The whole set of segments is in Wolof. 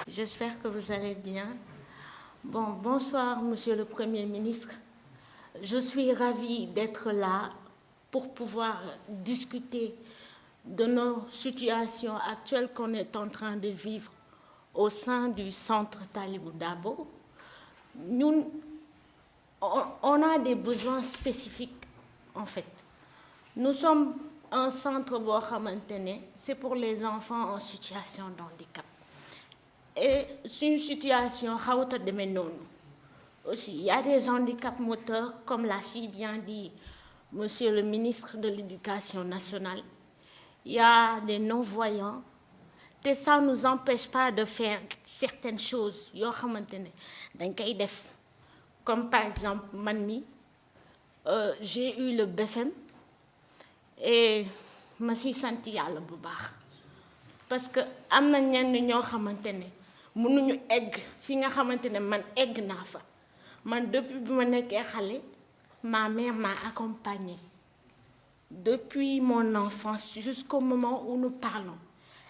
J'espère que vous allez bien. Bonsoir, Monsieur le Premier ministre. Je suis ravie d'être là pour pouvoir discuter de nos situations actuelles qu'on est en train de vivre au sein du centre Talibou Dabo. Nous, on a des besoins spécifiques, en fait. Nous sommes un centre boo xamante ne c'est pour les enfants en situation de handicap. Et c'est une situation xawta demee noonu. Aussi, il y a des handicaps moteurs, comme l'a si bien dit Monsieur le ministre de l'Éducation nationale. Il y a des non-voyants. Et ça ne nous empêche pas de faire certaines choses. Yoo xamante ne dañ koy def. Comme par exemple, j'ai eu le BFM et ma si sant Yàlla bu baax. Parce que am na ñenn ñoo xamante ne mënuñu egg fi nga xamante ne man egg naa fa. Man depuis bi ma nekkee xale, ma mère m'a accompagnée. Depuis mon enfance jusqu'au moment où nous parlons.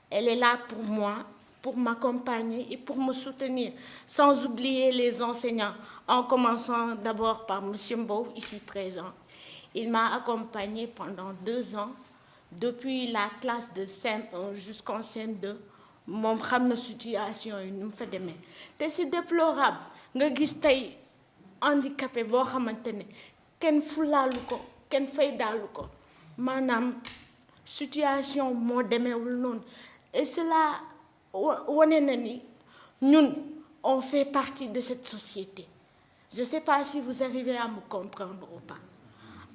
Elle est là pour moi, pour m'accompagner et pour me soutenir, sans oublier les enseignants, en commençant d'abord par M. Mbow, ici présent. Il m'a accompagnée pendant 2 ans, depuis la classe de CM1 jusqu'en CM2. Moom xam na situation yi nu mu fa demee te c'est déplorable nga gis tey handicapé boo xamante ne kenn fulaalu ko kenn faydaalu ko maanaam situation moo demeewul noonu et cela wane na ni ñun on fait partie de cette société. Je sais pas si vous arrivez à me comprendre ou pas.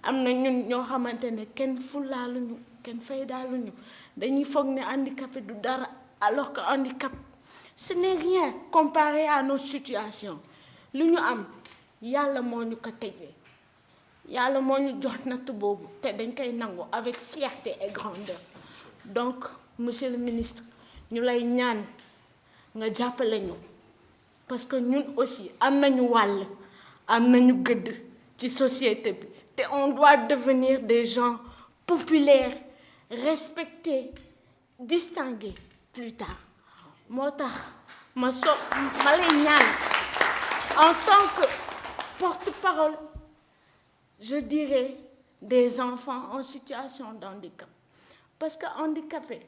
Am na ñun ñoo xamante ne kenn fulaaluñu kenn faydaaluñu dañuy foog ne handicapé du dara alors que handicap ce n'est rien comparé à nos situations. Lu ñu am Yàlla moo ñu ko tegee Yàlla moo ñu jox natt boobu te dañ koy nangu avec fierté et grandeur. Donc monsieur le ministre ñu lay ñaan nga jàppale ñu parce que ñun aussi am nañu wàll am nañu gëdd ci société bi te on doit devenir des gens populaires respectés distingués plus tard. Moo tax ma lay ñaan en tant que porte-parole, je dirais des enfants en situation de handicap. Parce que handicapé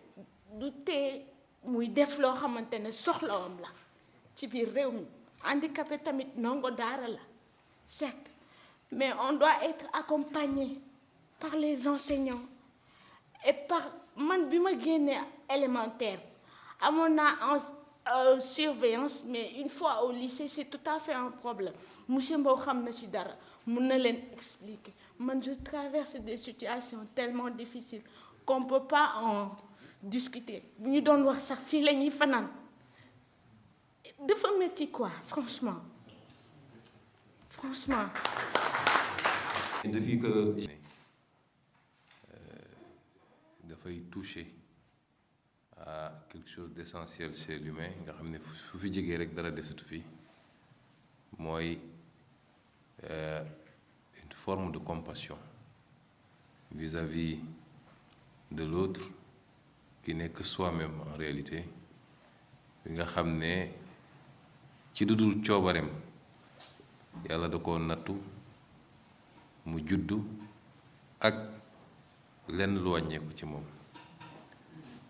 du tee muy def loo xamante ne soxlawam la ci biir réew mi. Handicapé tamit ndongo daara la, certes, mais on doit être accompagné par les enseignants et par man bi ma génnee élémentaire amoon naa en surveillance, mais une fois au lycée c'est tout à fait un problème. Monsieur Mbow xam na ci dara mun na leen expliquer. Man je traverse des situations tellement difficiles qu'on peut pas en discuter. Bu ñu doon wax sax fii la ñuy fanaan dafa métti quoi, franchement. Depuis que dafay toucher à quelque chose d'essentiel chez l'humain nga xam ne su fi jógee rek dara desatu fi mooy une forme de compassion vis-à-vis de l'autre qui n'est que soi-même en réalité bi nga xam ne ci dudul coobareem Yàlla da ko nattu mu juddu ak lenn lu wàññeeku ci moom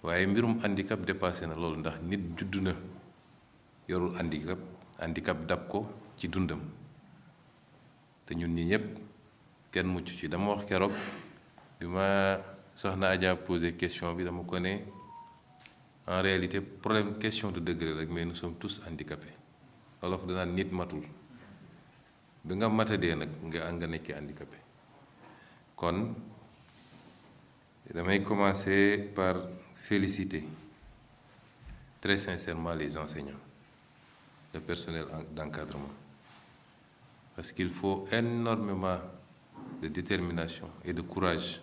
waaye mbirum handicap dépassé na loolu ndax nit juddu na yorul handicap dab ko ci dundam te ñun ñi ñëpp kenn mucc ci. Dama wax keroog bi ma soxna Adja posé question bi dama ko ne en réalité problème question de degré rek mais nous sommes tous handicapés. Wolof danaan nit matul bi nga matadee nag nga nekkee handicapé. Kon damay commencer par féliciter très sincèrement les enseignants, le personnel d'encadrement, parce qu'il faut énormément de détermination et de courage,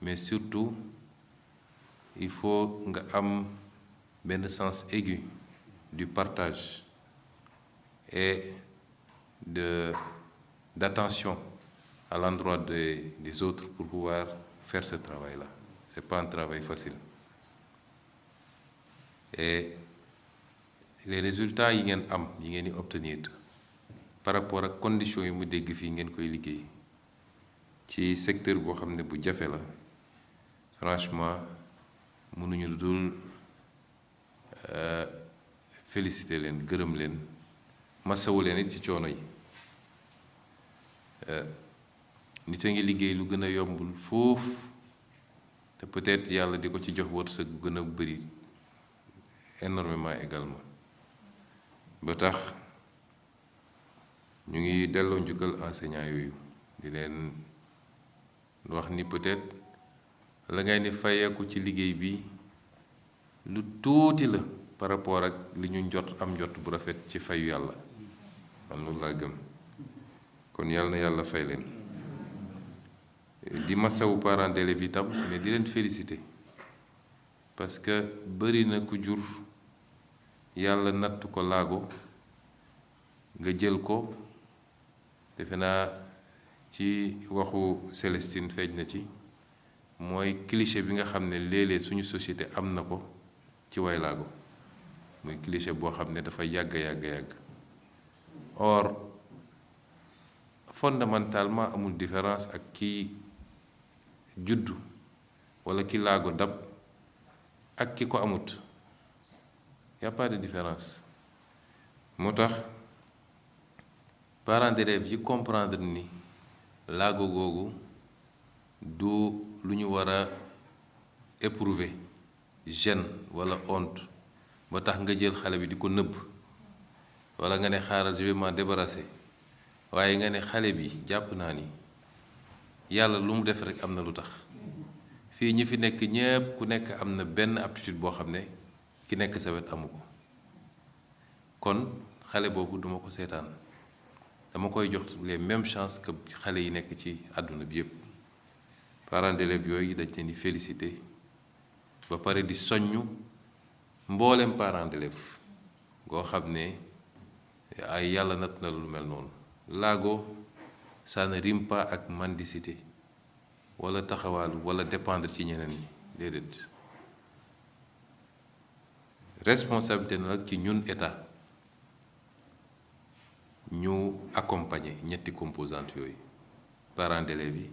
mais surtout il faut nga am benn sens aigu du partage et d'attention à l'endroit des autres pour pouvoir faire ce travail-là. C'est pas un travail facile. Et les résultats yi ngeen am yi ngeen di obtenir par rapport ak conditions yi mu dégg fii ngeen koy liggéey ci secteur boo xam ne bu jafe la franchement mënuñu dul féliciter leen gërëm leen masawu leen it ci coono yi nit a ngi liggéey lu gën a yombul foofu te peut-être yàlla di ko ci jox wërsëg bu gën a bëri énormément également ba tax ñu ngi delloo njukkal enseignants yooyu di leen wax ni peut-être la ngay ni fayeeku ci liggéey bi lu tuuti la par rapport ak li ñu am njot bu rafet ci fayu yàlla man loolu laa gëm kon yàlla na yàlla fay leen di masawu parents d'élèves itam mais di leen féliciter parce que bëri na ku jur yàlla natt ko laago nga jël ko defe naa ci waxu Célestine feeñ na ci mooy cliché bi nga xam ne léeg-léeg suñu société am na ko ci way laago muy cliché boo xam ne dafa yàgg or fondamentalement amul différence ak ki juddu walla ki laago dab ak ki ko amut y a pas de différence moo tax parents d'élèves yi comprendre ni laago googu du lu ñu war a éprouver gêne walla honte ba tax nga jël xale bi di ko nëbb walla nga ne xaaral je vais m'en débarrasser waaye nga ne xale bi jàpp naa ni yàlla lu mu def rekk am na lu tax fii ñi fi nekk ñépp ku nekk am na benn aptitude boo xam ne ki nekk sa wet amu ko kon xale boobu duma ko seetaan dama koy jox les mêmes chances que xale yi nekk ci àdduna bi yépp parents d'élèves yooyu dañ leen di féliciter ba pare di soññu mboolem parents d'élèves goo xam ne ay yàlla natt na lu mel noonu laago ça ne rime pas ak mendicité walla taxawaalu walla dépendre ci ñeneen ñi déedéet responsabilité na nag ci ñun état ñu accompagner ñetti composantes yooyu parents d'élèves yi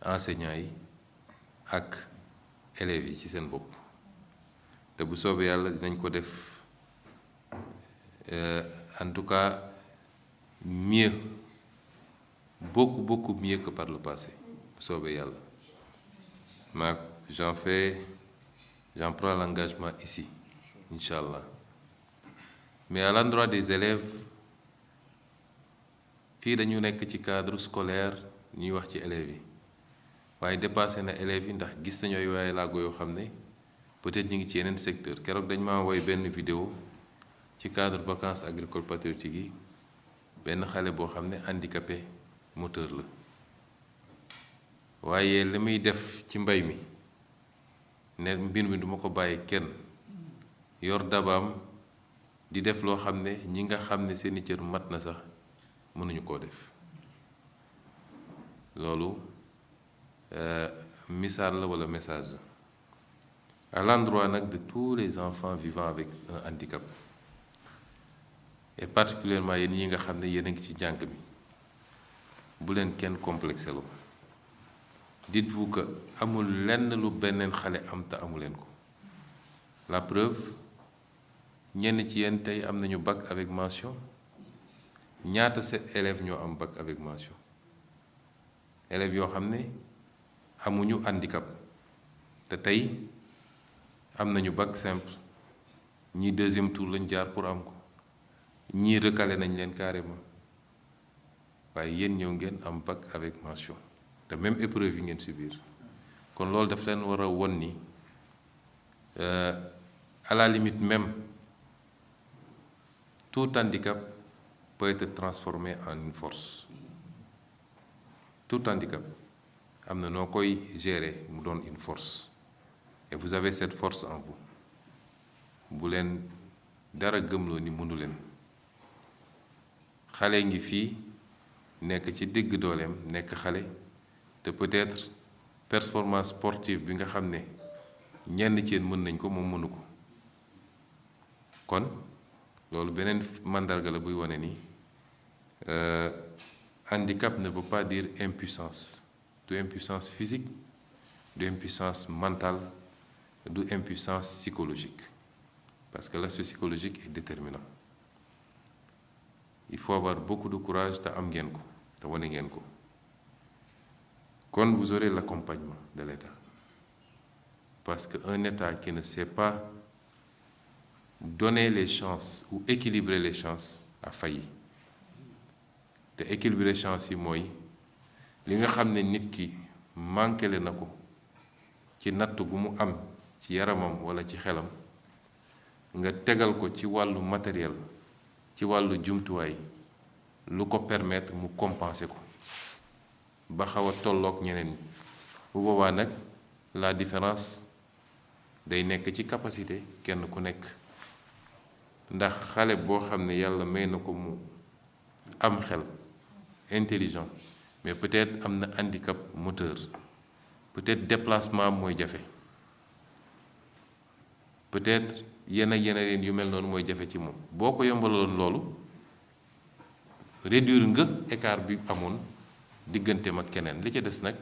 enseignants yi ak élèves yi ci seen bopp te bu soobee yàlla dinañ ko def en tout cas mieux beaucoup mieux que par le passé bu soobee yàlla j'en prends l'engagement ici Inch'Allah. Mais à l'endroit des élèves fii dañu nekk ci cadre scolaire ñuy wax ci élèves yi waaye dépassé na élèves yi ndax gis nañu ay waaye laago yoo xam ne peut-être ñu ngi ci yeneen secteur keroog dañ ma woy benn vidéo ci cadre vacances agricoles patriotiques yi benn xale boo xam ne handicapé moteur la waaye li muy def ci mbay mi ne mbir mi duma ko bàyyi kenn yor dabaam di def loo xam ne ñi nga xam ne seeni cër mat na sax mënuñu koo def loolu misaal la walla message à l'endroit nag de tous les enfants vivant avec un handicap et particulièrement yéen ñi nga xam ne yéen a ngi ci jàng bi bu leen kenn complexé lo dites-vous que amul lenn lu beneen xale am te amu leen ko la preuve ñenn ci yéen tey am nañu bac avec mention ñaata set élèves ñoo am bac avec mention élèves yoo xam ne amuñu handicap te tey am nañu bac simple ñii deuxième tour lañ jaar pour am ko ñii recalé nañ leen carrément waaye yéen ñëw ngeen am bac avec mention te même épreuve yi ngeen subir kon loolu daf leen war a won ni à la limite même tout handicap peut être transformé en une force tout handicap am na noo koy gérer mu doon une force et vous avez cette force en vous bu leen dara gëmloo ni mënu leen xale ngi fii nekk ci digg dooleem nekk xale te peut-être performance sportive bi nga xam ne ñenn ci yéen mën nañ ko moom mënu ko kon loolu beneen mandarga la buy wane ni handicap ne veut pas dire impuissance, du impuissance physique, du impuissance mentale, du impuissance psychologique, parce que l'aspect psychologique est déterminant. Il faut avoir beaucoup de courage te am ngeen ko te wane ngeen ko. Kon vous aurez l'accompagnement de l'État, parce qu'un État qui ne sait pas donner les chances ou équilibrer les chances a failli. te équilibrer chances yi mooy li nga xam ne nit ki manqué le na ko ci natt gu mu am ci yaramam walla ci xelam nga tegal ko ci wàllu matériel ci wàllu jumtuwaay lu ko permettre mu compenser ko ba xaw a tolloog ñeneen ñi bu boobaa nag la différence day nekk ci capacité kenn ku nekk ndax xale boo xam ne yàlla may na ko mu am xel intelligent mais peut-être am na handicap moteur, peut-être déplacement mooy jafe, peut-être yeneen yu mel noonu mooy jafe ci moom boo ko yombaloon loolu réduire nga écart bi amoon digganteem ak keneen li ci des nag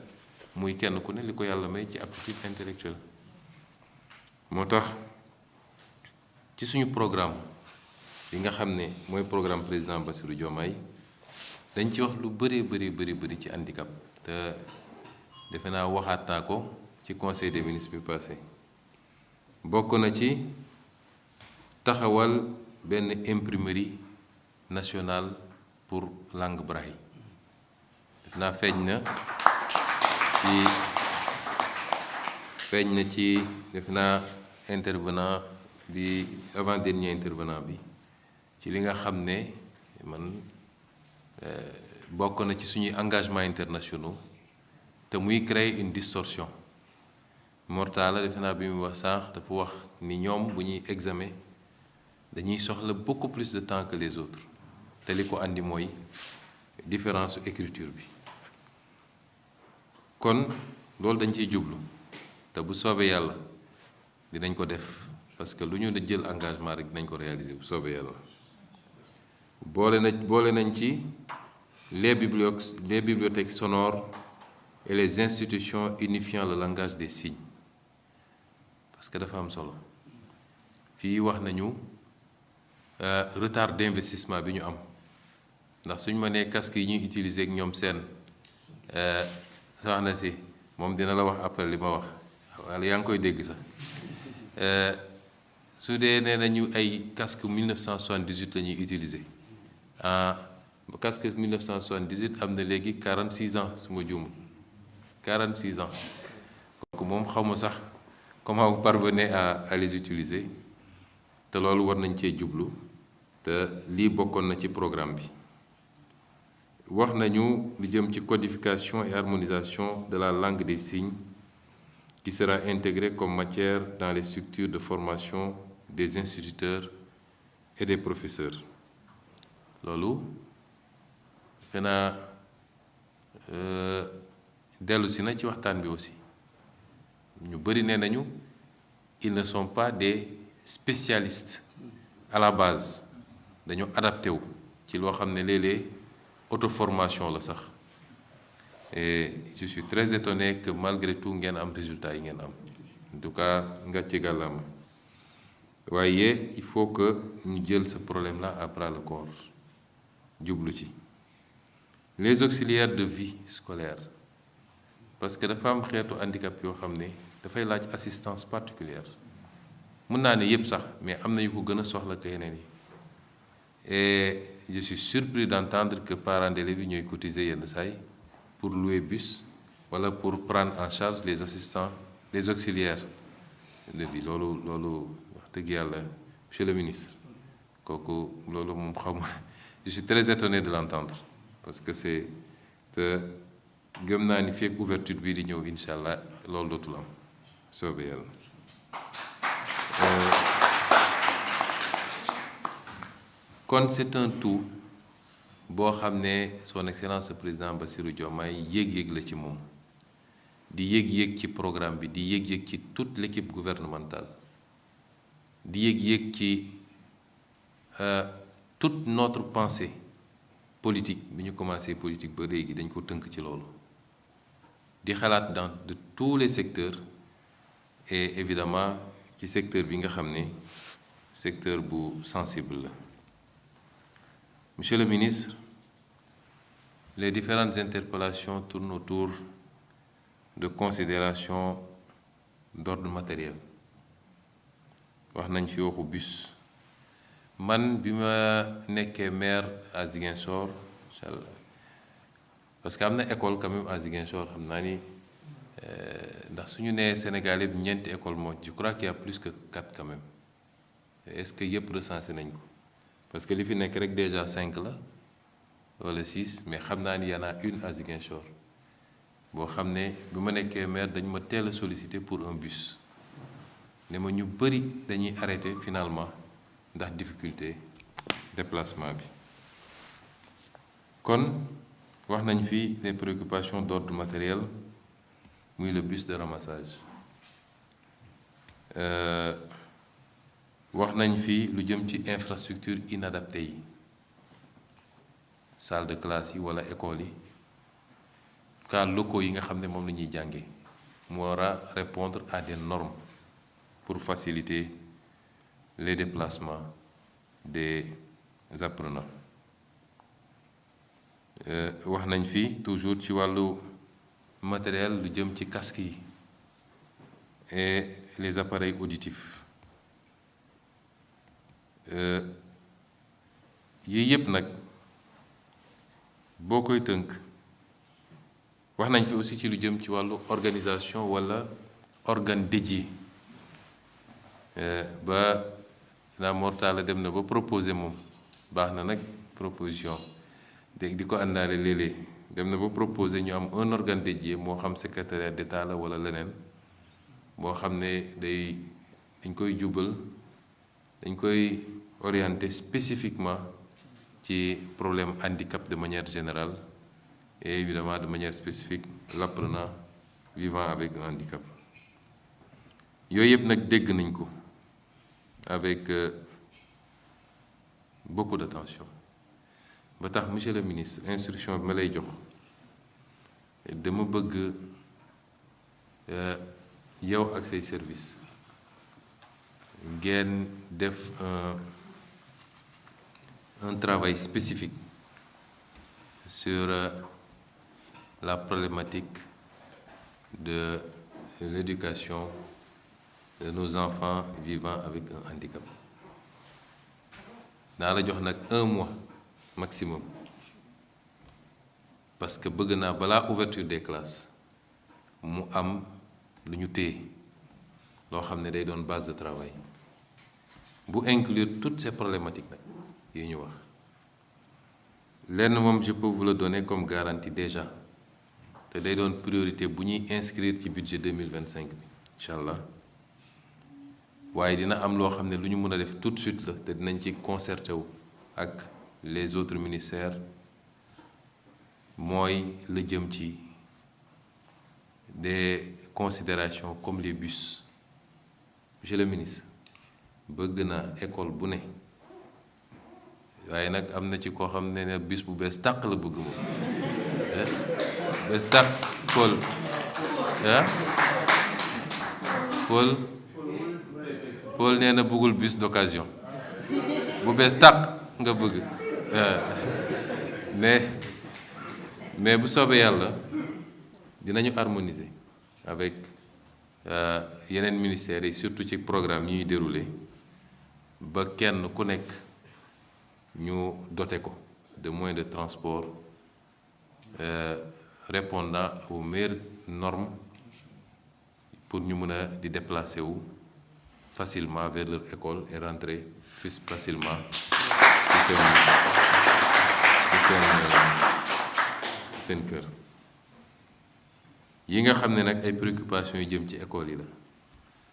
muy kenn ku ne li ko yàlla may ci aptitude intellectuelle. moo tax ci suñu programme yi nga xam ne mooy programme président Bassirou Diomaye dañ ci wax lu bëri ci handicap te defe naa waxaat naa ko ci conseil des ministres bi passé bokk na ci taxawal benn imprimerie nationale pour langue braille. def naa feeñ na ci def naa intervenant di avant dernier intervenant bi ci li nga xam ne man bokk na ci suñuy engagement internationaux te muy créer une distorsion. Mortala defe naa bi muy wax sànq dafa wax ni ñoom bu ñuy examen dañuy soxla beaucoup plus de temps que les autres te li ko andi mooy différence écriture bi. kon loolu dañ ciy jublu te bu soobee yàlla dinañ ko def parce que lu ñu da jël engagement rek dinañ ko réaliser bu soobee yàlla. boole nañ ci les bibliothèques sonores et les institutions unifiant le langage des signes, parce que dafa am solo fii wax nañu retard d'investissement bi ñu am ndax suñu mënee casque yi ñuy utiliser ak ñoom seen soxna si moom dina la wax après li ma wax wala yaa ngi koy dégg sax su dee nee nañu ay casque 1978 la ñuy utiliser casque 1978 am na léegi 46 ans su ma juum 46 ans donc moom xawma sax comment vous parvenez à les utiliser te loolu war nañ cee jublu te lii bokkoon na ci programme bi. wax nañu lu jëm ci codification et harmonisation de la langue des signes qui sera intégrée comme matière dans les structures de formation des instituteurs et des professeurs. loolu xanaa dellu si na ci waxtaan bi aussi ñu bëri nee nañu ils ne sont pas des spécialistes à la base dañu adapté wu ci loo xam ne léeg-léeg auto-formation la sax et je suis très étonné que malgré tout ngeen am résultat yi ngeen am en tout cas nga ci gàllaama waaye il faut que ñu jël ce problème là à bras le corps jublu ci les auxiliaires de vie scolaire parce que dafa am xeetu handicap yoo xam ne dafay laaj assistance particulière mën naa ne yépp sax mais am na yu ko gën a soxla que yeneen yi et je suis surpris d'entendre que parents d'élèves yi ñooy cotiser yenn saay pour louer bus wala pour prendre en charge les assistants les auxiliaires de vie loolu wax dëgg yàlla monsieur le ministre kooku loolu moom xam je suis très étonné de l'entendre parce que c'est te gëm naa ni fekk ouverture bii di ñëw incha allah loolu dootul am soobee yàlla. kon c'est un tout boo xam ne son excellence le président Bassirou Diomaye yéeg-yéeg la ci moom di yéeg-yéeg ci programme bi di yéeg-yéeg ci toute l'équipe gouvernementale di yéeg-yéeg ci toute notre pensée politique bi ñu commencé politique ba léegi dañ ko tënk ci loolu di xalaat dans de tous les secteurs et évidemment ci secteur bi nga xam ne secteur bu sensible la. Monsieur le ministre, les différentes interpellations tournent autour de considérations d'ordre matériel. wax nañ fi waxu bus man bi ma nekkee maire à Ziguinchor inchallah parce que am na école quand même à Ziguinchor xam naa ni ndax suñu nee Sénégal yëpp ñeenti école moo je crois qu'il y a plus que 4 quand même est-ce que yëpp recensé nañ ko parce que li fi nekk rek déjà 5 la wala 6 mais xam naa ni y en a une à Ziguinchor boo xam ne bi ma nekkee maire dañ ma teel a sollicité pour un bus ne ma ñu bëri dañuy arrêté finalement ndax difficulté déplacement bi kon wax nañ fi des préoccupations d'ordre matériel muy le bus de ramassage wax nañ fi lu jëm ci infrastructure inadaptée yi salle de classe yi wala école yi cas locaux yi nga xam ne moom la ñuy jàngee mu war a répondre à des normes pour faciliter les déplacements des apprenants wax nañ fi toujours ci wàllu matériel lu jëm ci casque yi et les appareils auditifs yii yëpp nag boo koy tënk wax nañ fi aussi ci lu jëm ci wàllu organisation walla organe dédié ba la mortale dem na ba proposer moom baax na nag proposition dégg di ko àndaale léeg-léeg dem na ba proposer ñu am un organe dédié moo xam secrétariat d'État la walla leneen boo xam ne dañ koy jubal dañ koy orienter spécifiquement ci problème handicap de manière générale et évidemment de manière spécifique l'apprenant vivant avec un handicap yooyu yëpp nag dégg nañ ko avec beaucoup d'attention ba tax monsieur le ministre instruction bi ma lay jox dama bëgg yow ak say service ngeen def un travail spécifique sur la problématique de l'éducation de nos enfants vivant avec un handicap naa la jox nag 1 mois maximum parce que bëgg naa balaa ouverture des classes mu am lu ñu téye loo xam ne day doon base de travail bu inclure toutes ces problématiques nag yi ñu wax lenn moom je peux vous le donner comme garantie déjà te day doon priorité bu ñuy inscrire ci budget 2025 bi incha allah waaye dina am loo xam ne lu ñu mën a def tout de suite la te dinañ ci concerté wu ak les autres ministères mooy la jëm ci des considérations comme les bus monsieur le ministre bëgg na école bu ne waaye nag am na ci koo xam ne bus bu bees tàq la bëgg moom bees tàq Paul Paul nee na bëggul bus d'occasion bu bees tàq nga bëgg mais bu soobee yàlla dinañu harmoniser avec yeneen ministères yi surtout ci programme yi ñuy dérouler ba kenn ku nekk ñu doté ko de moyens de transport répondant aux meilleures normes pour ñu mën a di déplacer wu facilement vers leur école et rentrer facilement ci seen kër yi nga xam ne nag ay préoccupations yu jëm ci école yi la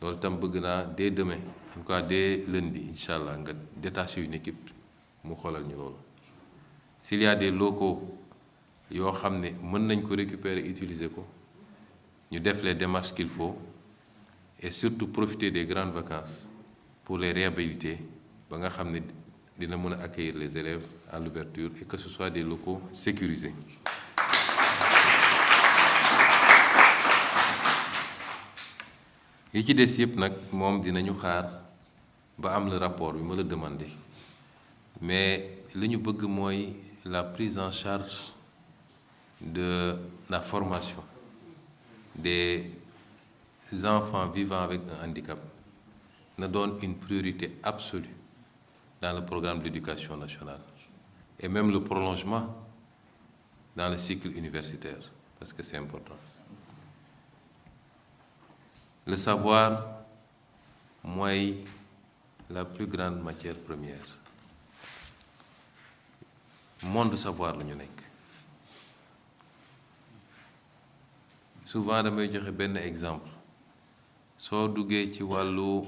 loolu tam bëgg naa dès demain en tout cas dès lundi incha allah nga détaché une équipe mu xoolal ñu loolu s'il y a des locaux yoo xam ne mën nañ ko récupérer utiliser ko ñu def les démarches qu'il faut et surtout profiter des grandes vacances pour les réhabiliter ba nga xam ne dina mën a accueillir les élèves à l'ouverture et que ce soit des locaux sécurisés. yi ci des yëpp nag moom dinañu xaar ba am le rapport bi ma la demandé mais li ñu bëgg mooy la prise en charge de la formation des enfants vivant avec un handicap ne donne une priorité absolue dans le programme de l'éducation nationale et même le prolongement dans le cycle universitaire parce que c'est important. Le savoir mooy la plus grande matière première monde savoir la ñu nekk souvent damay joxe benn exemple soo duggee ci wàllu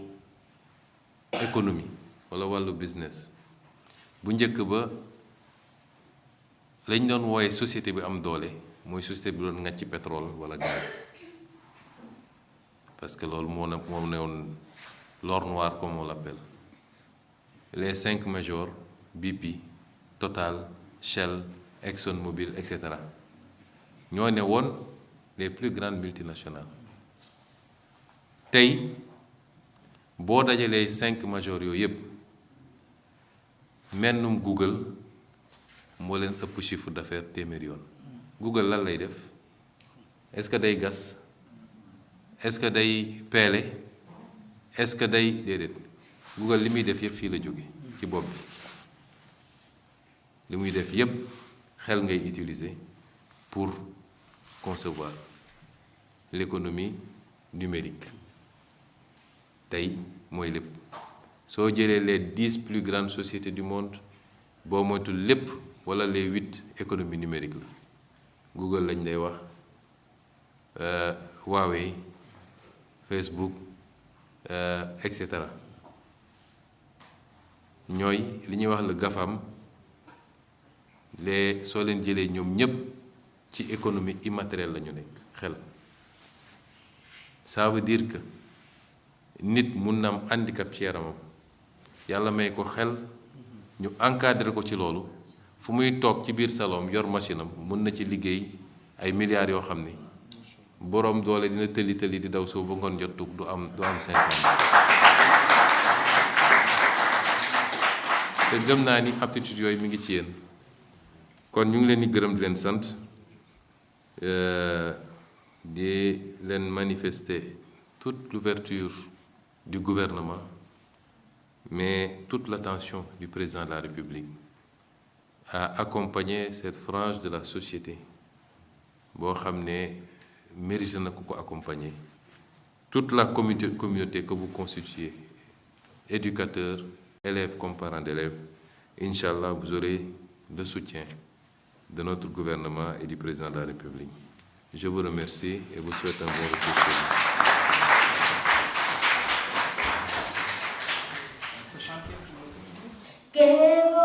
économie walla wàllu business bu njëkk ba lañ doon wooye société bi am doole mooy société bi doon ngàcc pétrole walla gaz parce que loolu moo ne woon l'or noir comme on l'appelle les 5 majors BP Total Shell ExxonMobil etc. ñoo ne woon les plus grandes multinationales tey boo dajalee 5 majors yooyu yépp mennum Google moo leen ëpp chiffre d'affaires téeméer yoon. Google lan lay def est-ce que day gas est-ce que day peele est-ce que day déedéet Google li muy def yépp fii la jóge ci bopp bi li muy def yépp xel ngay utiliser pour concevoir l'économie numérique tey mooy lépp soo jëlee les 10 plus grandes sociétés du monde boo moytul lépp wala les 8 économies numériques la Google lañ lay wax Huawei Facebook etc. ñooy li ñuy wax le GAFAM les soo leen jëlee ñoom ñépp ci économie immatérielle la ñu nekk xel ça veut dire que nit mun na am handicap ci yaramam yàlla may ko xel ñu encadrer ko ci loolu fu muy toog ci biir salon yor machine am mun na ci liggéey ay milliards yoo xam ni boroom doole dina tëli di daw soo ba ngoon jot du am 500 te gëm naa ni aptitude yooyu mi ngi ci yéen kon ñu ngi leen di gërëm di leen sant di leen manifester toute l'ouverture du gouvernement mais toute l'attention du président de la République à accompagner cette frange de la société boo xam ne mérite na ku ko accompagner toute la communauté que vous constituez éducateurs élèves comme parents d'élèves Inch'Allah vous aurez le soutien de notre gouvernement et du président de la République. Je vous remercie et vous souhaite un bon retour chez vous.